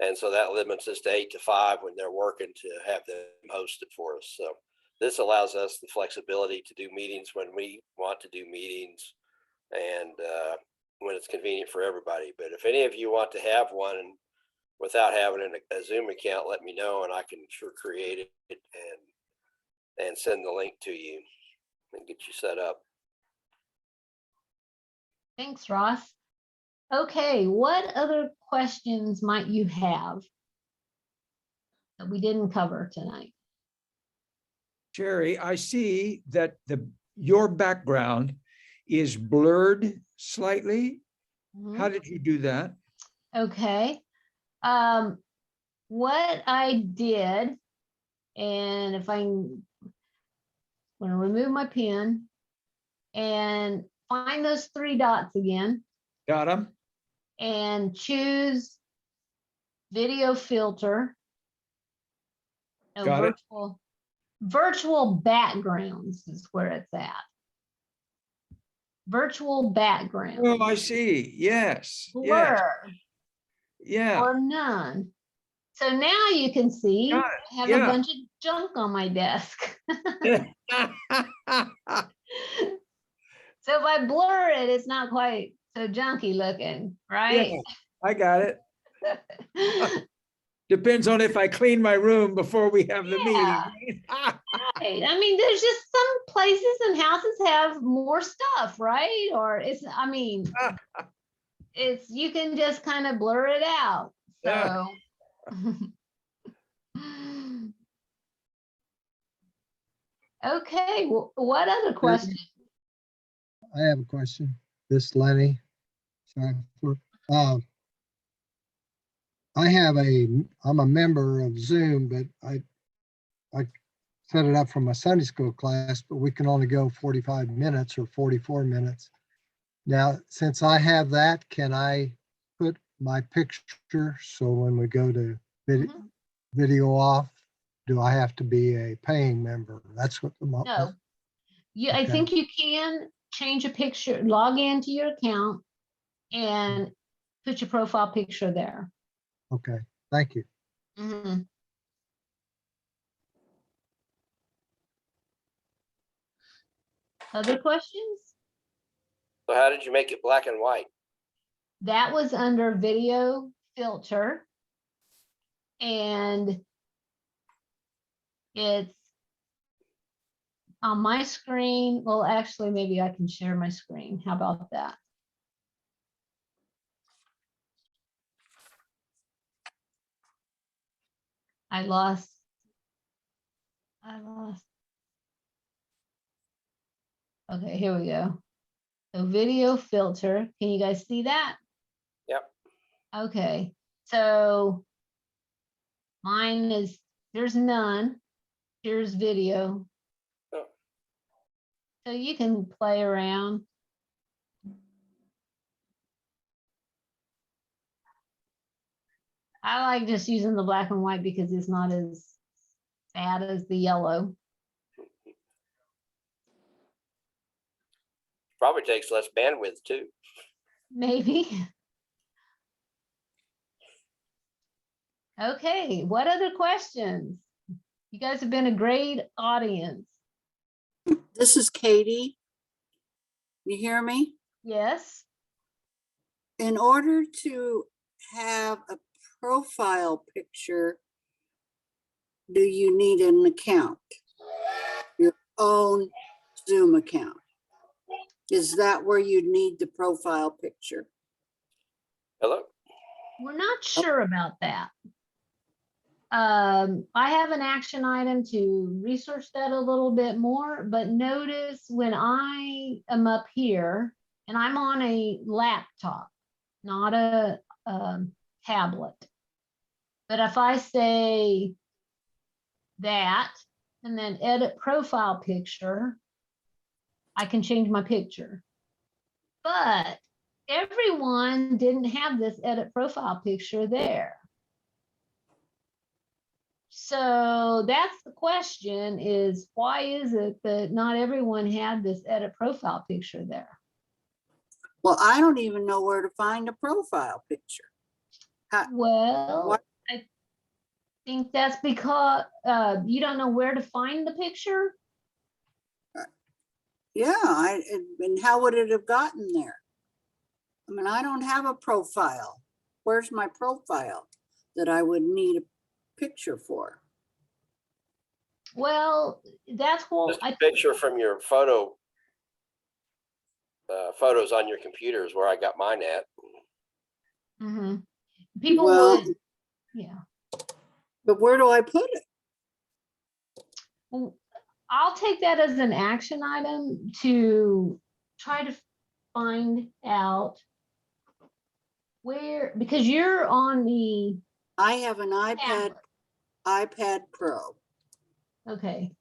And so that limits us to 8 to 5 when they're working to have them host it for us. So this allows us the flexibility to do meetings when we want to do meetings and when it's convenient for everybody. But if any of you want to have one without having a Zoom account, let me know and I can sure create it and send the link to you and get you set up.
Thanks, Ross. Okay, what other questions might you have that we didn't cover tonight?
Sherry, I see that the your background is blurred slightly.
Mhm.
How did you do that?
Okay. What I did, and if I'm going to remove my pen and find those three dots again
Got him?
and choose video filter. No,
Got it.
virtual backgrounds is where it's at. Virtual background.
Oh, I see. Yes. Yes.
Blur
Yeah.
or none. So now you can see
Got
I have
yeah.
a bunch of junk on my desk. So if I blur it, it's not quite so junky looking, right?
Yeah, I got it. Depends on if I clean my room before we have the
Yeah.
meeting.
Right. I mean, there's just some places and houses have more stuff, right? Or it's you can just kind of blur it out.
Yeah.
So okay, well, what other question?
I have a question. This Lenny. Sorry for, I'm a member of Zoom, but I set it up for my Sunday school class, but we can only go 45 minutes or 44 minutes. Now, since I have that, can I put my picture? So when we go to video off, do I have to be a paying member? That's what the.
No. I
Okay.
think you can change a picture, log into your account and put your profile picture there.
Okay, thank you.
Mhm. Other questions?
So how did you make it black and white?
That was under video filter. And it's on my screen. Well, actually, maybe I can share my screen. How about that? I lost. Okay, here we go. So video filter. Can you guys see that?
Yep.
Okay, so mine is, there's none. Here's video.
Oh.
So you can play around. I like just using the black and white because it's not as bad as the yellow.
Probably takes less bandwidth too.
Maybe. Okay, what other questions? You guys have been a great audience.
This is Katie. You hear me?
Yes.
In order to have a profile picture, do you need an account? Your own Zoom account? Is that where you'd need the profile picture?
Hello?
We're not sure about that. I have an action item to research that a little bit more, but notice when I am up here and I'm on a laptop, not a tablet. But if I say that and then edit profile picture, I can change my picture. But everyone didn't have this edit profile picture there. So that's the question, is why is it that not everyone had this edit profile picture there?
Well, I don't even know where to find a profile picture.
Well,
what-
I think that's because you don't know where to find the picture.
Yeah, and how would it have gotten there? I mean, I don't have a profile. Where's my profile that I would need a picture for?
Well, that's what
Just a picture from your photos on your computer is where I got mine at.
People
Well,
would, yeah.
but where do I put it?
Well, I'll take that as an action item to try to find out where, because you're on the
I have an iPad,
tablet.
iPad Pro.
Okay,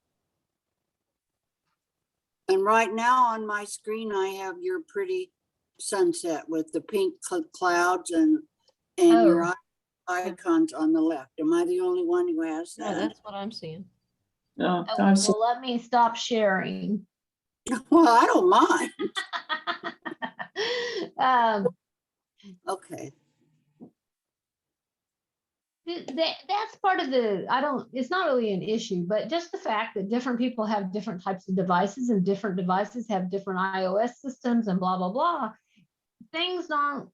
And right now on my screen, I have your pretty sunset with the pink clouds and your
Oh.
icons on the left. Am I the only one who has
No,
that?
that's what I'm seeing.
No,
oh,
I've seen-
well, let me stop sharing.
Well, I don't mind.
Um,
Okay.
that's part of the, it's not really an issue, but just the fact that different people have different types of devices and different devices have different iOS systems and blah, blah, blah. Things aren't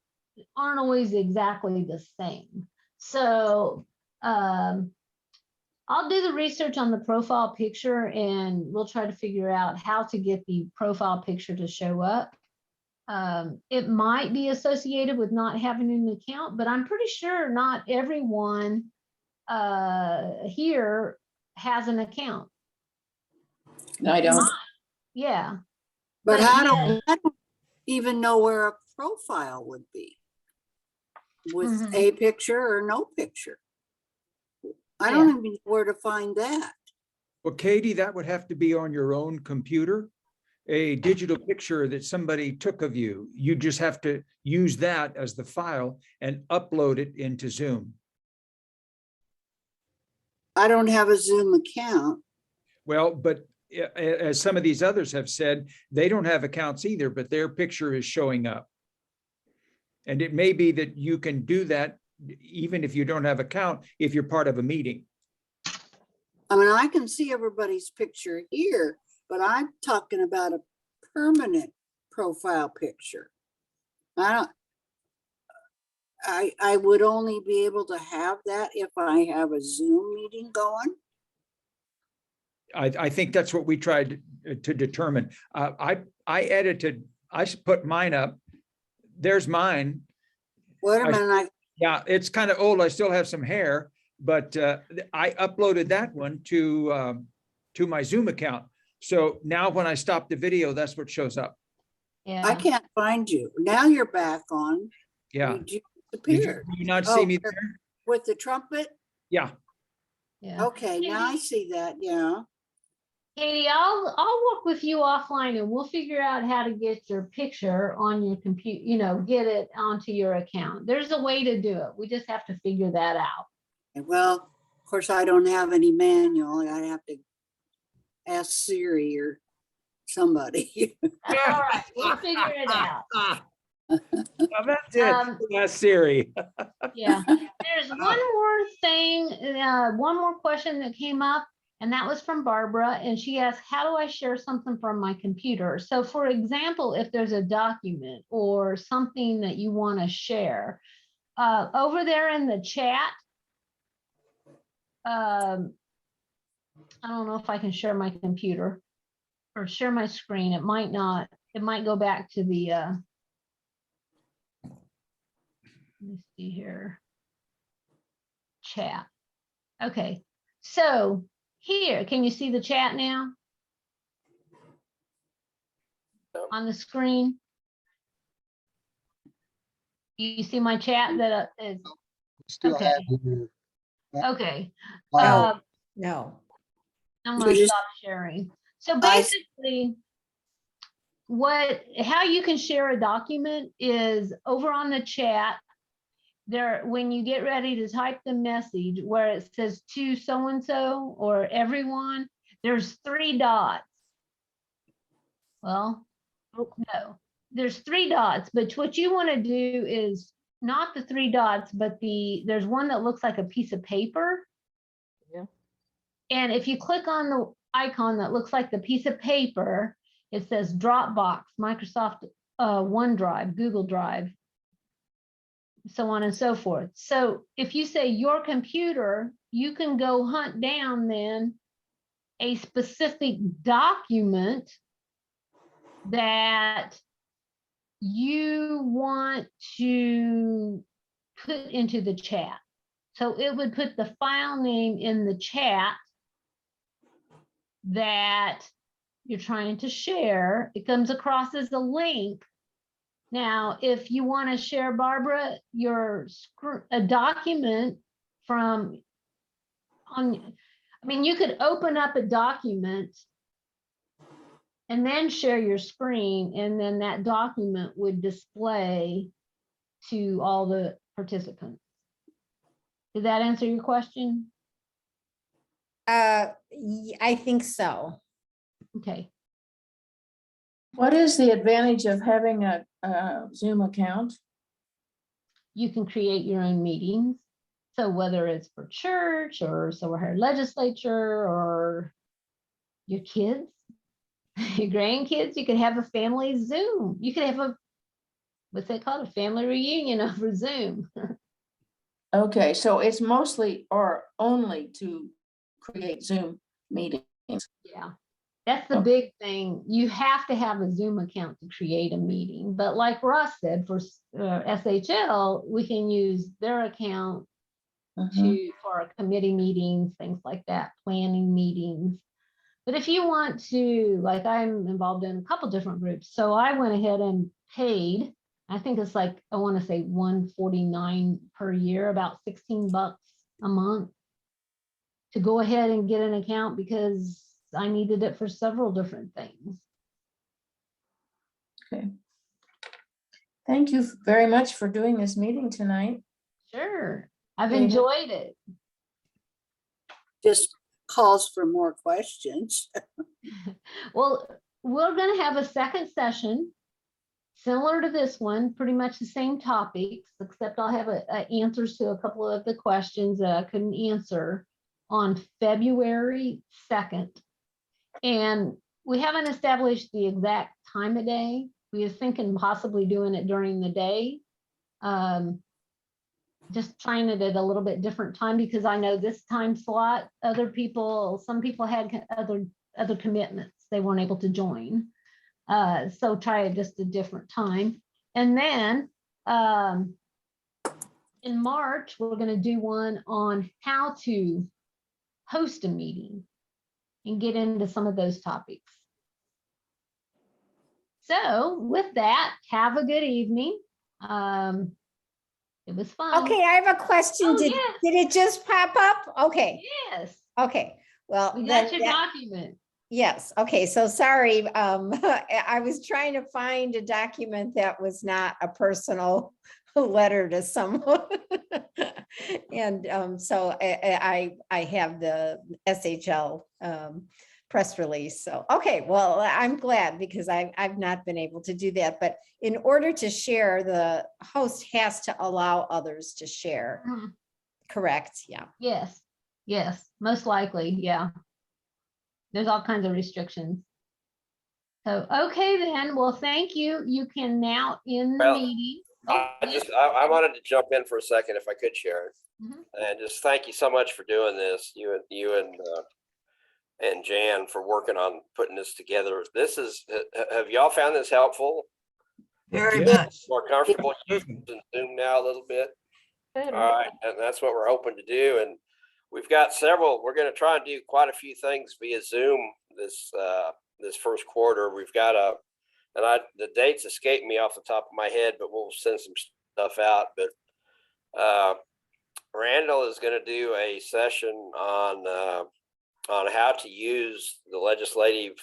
always exactly the same. So I'll do the research on the profile picture and we'll try to figure out how to get the profile picture to show up. It might be associated with not having an account, but I'm pretty sure not everyone here has an account.
No, I don't.
Yeah,
But
But
I
yeah.
don't even know where a profile would be with
Mhm.
a picture or no picture. I don't even know where to find that.
Well, Katie, that would have to be on your own computer. A digital picture that somebody took of you. You just have to use that as the file and upload it into Zoom.
I don't have a Zoom account.
Well, but as some of these others have said, they don't have accounts either, but their picture is showing up. And it may be that you can do that even if you don't have account, if you're part of a meeting.
I mean, I can see everybody's picture here, but I'm talking about a permanent profile picture. I would only be able to have that if I have a Zoom meeting going.
I think that's what we tried to determine. I edited, I put mine up. There's mine.
Wait a minute,
Yeah, it's kind of old. I still have some hair, but I uploaded that one to my Zoom account. So now when I stop the video, that's what shows up.
yeah.
I can't find you. Now you're back on.
Yeah.
You
Did
disappeared.
you not
Oh,
see me
there.
there?
With the trumpet?
Yeah.
Yeah.
Okay, now I see that, yeah.
Katie, I'll work with you offline and we'll figure out how to get your picture on your computer, get it onto your account. There's a way to do it. We just have to figure that out.
Well, of course, I don't have any manual. I'd have to ask Siri or somebody.
All right, we'll figure it out.
Well, that's it.
Um,
That's Siri.
Yeah, there's one more thing, one more question that came up, and that was from Barbara, and she asked, how do I share something from my computer? So for example, if there's a document or something that you want to share, over there in the chat, I don't know if I can share my computer or share my screen. It might not, it might go back to the, let me see here. Chat. Okay, so here, can you see the chat now?
No.
On the screen? You see my chat that is,
Still
Okay.
have your
okay.
file.
Uh,
No.
I'm gonna
You just-
stop sharing. So
I-
basically, how you can share a document is over on the chat. There, when you get ready to type the message where it says to so-and-so or everyone, there's 3 dots. Well, no, there's 3 dots, but what you want to do is not the 3 dots, but there's one that looks like a piece of paper.
Yeah.
And if you click on the icon that looks like the piece of paper, it says Dropbox, Microsoft OneDrive, Google Drive, so on and so forth. So if you say your computer, you can go hunt down then a specific document that you want to put into the chat. So it would put the file name in the chat that you're trying to share. It comes across as a link. Now, if you want to share, Barbara, a document from you could open up a document and then share your screen, and then that document would display to all the participants. Did that answer your question?
I think so.
Okay.
What is the advantage of having a Zoom account?
You can create your own meetings. So whether it's for church or our legislature or your kids, your grandkids, you could have a family Zoom. You could have what's that called? A family reunion over Zoom.
Okay, so it's mostly or only to create Zoom meetings.
Yeah, that's the big thing. You have to have a Zoom account to create a meeting. But like Ross said, for SHL, we can use their account for our committee meetings, things like that, planning meetings. But if you want to, like I'm involved in a couple different groups, so I went ahead and paid, I think it's like, I want to say $149 per year, about $16 a month, to go ahead and get an account because I needed it for several different things.
Okay. Thank you very much for doing this meeting tonight.
Sure, I've
Okay.
enjoyed it.
Just calls for more questions.
Well, we're going to have a second session similar to this one, pretty much the same topics, except I'll have answers to a couple of the questions that I couldn't answer on February 2nd. And we haven't established the exact time of day. We were thinking possibly doing it during the day. Just trying it at a little bit different time because I know this time slot, some people had other commitments. They weren't able to join. So try it just a different time. And then in March, we're going to do one on how to host a meeting and get into some of those topics. So with that, have a good evening. It was fun.
Okay, I have a question.
Oh,
Did
yes.
it just pop up? Okay,
Yes,
okay. Well,
we
then
got your
that-
document.
yes, okay, so sorry. I was trying to find a document that was not a personal letter to someone. And so I have the SHL press release. So, okay, well, I'm glad because I've not been able to do that. But in order to share, the host has to allow others to share.
Mhm.
Correct? Yeah.
Yes, most likely, yeah. There's all kinds of restrictions. So, okay then, well, thank you. You can now end the
Well,
meeting.
I wanted to jump in for a second if I could, Sharon.
Mhm.
And just thank you so much for doing this, you and Jan, for working on putting this together. Have y'all found this helpful?
Very
Yeah.
much.
More comfortable using Zoom now a little bit? All right, and that's what we're hoping to do. And we've got we're going to try and do quite a few things via Zoom this first quarter. We've got the dates escape me off the top of my head, but we'll send some stuff out. But Randall is going to do a session on how to use the legislative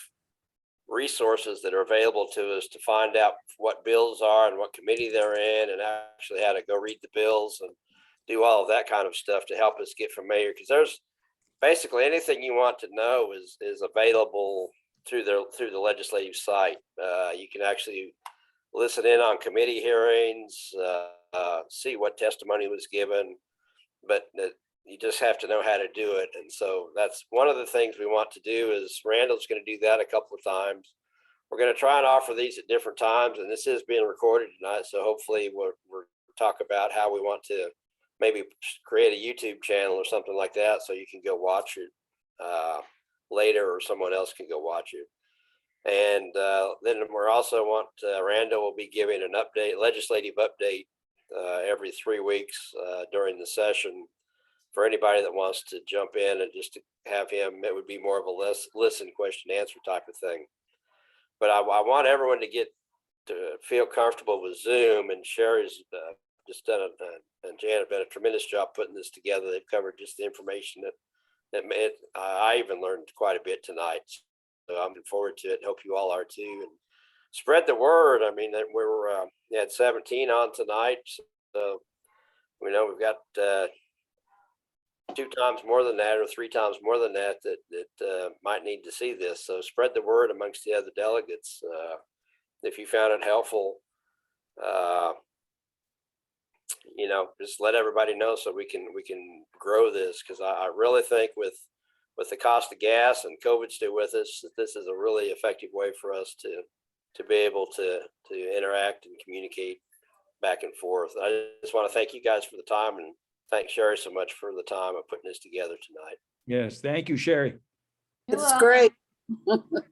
resources that are available to us to find out what bills are and what committee they're in, and actually how to go read the bills and do all of that kind of stuff to help us get familiar. Because there's basically anything you want to know is available through the legislative site. You can actually listen in on committee hearings, see what testimony was given, but you just have to know how to do it. And so that's one of the things we want to do. Is Randall's going to do that a couple of times. We're going to try and offer these at different times, and this is being recorded tonight. So hopefully we'll talk about how we want to maybe create a YouTube channel or something like that, so you can go watch it later, or someone else can go watch it. And then we're also Randall will be giving an legislative update every 3 weeks during the session for anybody that wants to jump in and just to have him, it would be more of a listen, question, answer type of thing. But I want everyone to get to feel comfortable with Zoom, and Sherry's just done and Jan have done a tremendous job putting this together. They've covered just the information that made, I even learned quite a bit tonight. So I'm looking forward to it. Hope you all are too. And spread the word. I mean, that we had 17 on tonight. So we know we've got 2 times more than that, or 3 times more than that might need to see this. So spread the word amongst the other delegates. If you found it helpful, just let everybody know so we can grow this, because I really think with the cost of gas and COVID still with us, that this is a really effective way for us to be able to interact and communicate back and forth. I just want to thank you guys for the time, and thank Sherry so much for the time of putting this together tonight.
Yes, thank you, Sherry.
You're
It's
welcome.
great.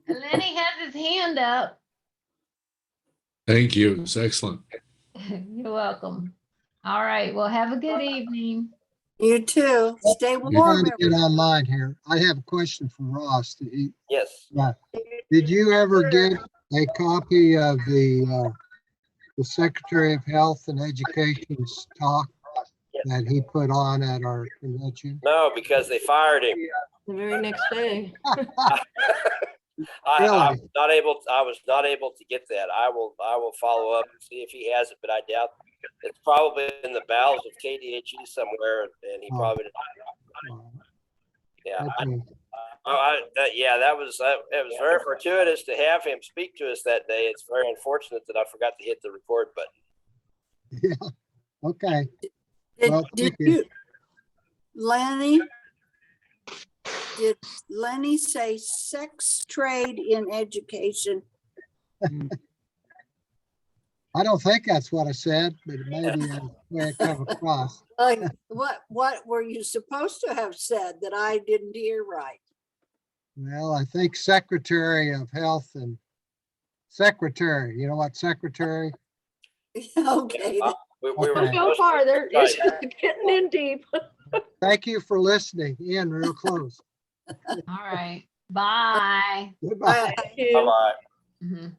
Lenny has his hand up.
Thank you. It's excellent.
You're welcome. All right. Well, have a good evening.
You too. Stay
I'm
warm.
trying to get online here. I have a question for Ross.
Yes.
Did you ever get a copy of the Secretary of Health and Education's talk that he put on at our convention?
No, because they fired him.
The very next day.
I
Really?
was not able to get that. I will follow up and see if he has it, but I doubt it's probably in the bowels of KDHE somewhere, and he
Oh.
probably
Okay.
That was it was very fortuitous to have him speak to us that day. It's very unfortunate that I forgot to hit the record button.
Yeah, okay.
Did,
Well,
did
thank you.
you, Lenny? Did Lenny say sex trade in education?
I don't think that's what I said, but it may be the way it come across.
Like, what were you supposed to have said that I didn't hear right?
Well, I think Secretary of Health and Secretary, you know what, Secretary?
Okay.
We were
Okay.
Go
supposed to-
farther. It's
Right.
getting in deep.
Thank you for listening in real close.
All right. Bye.
Goodbye.
Bye.
Thank you.
Bye-bye.
Mhm.